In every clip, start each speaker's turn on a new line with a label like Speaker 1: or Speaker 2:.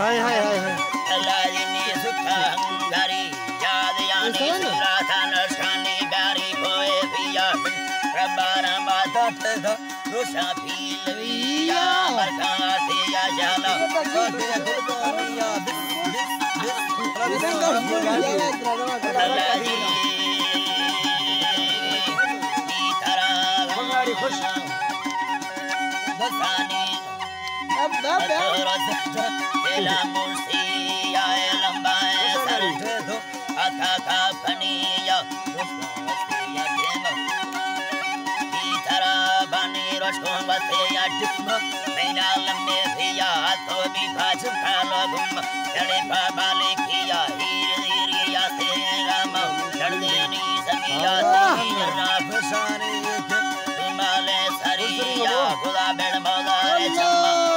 Speaker 1: हाय हाय हाय हाय अल्लाह ने सुखा हंगारी याद यानी सुराता नरसानी प्यारी कोए पिया रब्बारा बात रोशा पीलविया बरकाते या जाला कोते गुरबानिया अल्लाह जी की तरह हमारी खुश दसानी अब एला मुर्सी या लंबाए सर दो आता का फनिया रोशनिया देम की तरह बने रोशनिया देम मैना लम्बे भैया तो भी खाज खालो गुम चढ़े बाबा लिखिया हीर या से राम चढ़ देनी समिया तेरा फसाने हिमालय सरिया खुदा बेड़ मौला रे चम्मा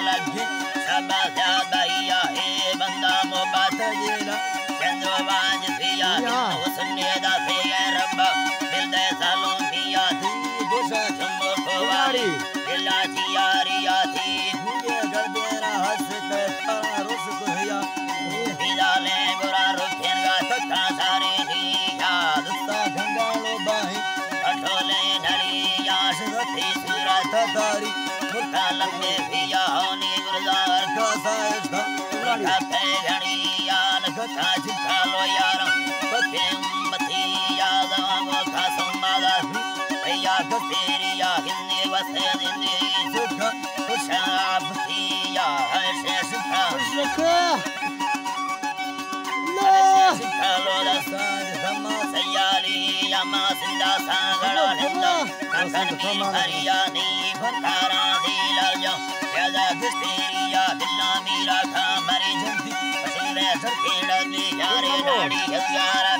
Speaker 1: लगे सब ज्यादा हे बंदा मोहब्बत जेला चंदो बाज पिया सुनने दा पे रब दिल दे सालों पिया थी गुस्सा चंबो कोवारी दिला चियारिया थी गुगे गदेरा हंस के थारा रुस गुया पिला ले गोरा रुखेन गा तका सारे थी याद ता गंगालो बाही अठोले ढली याश रथी सूरत तारी मुकालम में पिया होने गुरदार का साइस्ता लगा पे घड़ी यार कथा झुका लो यार बके उम्मती याद आगो का संवादा भैया का तेरी या हिंदी वसे दिंदी सुख खुशाब पिया ऐसे सुखा सुखा लो दसाज धम्मा सयाली यमा सिंदा सांगड़ा लिंदा कंकन की हरिया नी भंडारा यादा दस्तेरिया दिल्ला मेरा था मरे जंती असूले सरकेड़ा में यारे नाड़ी हजारा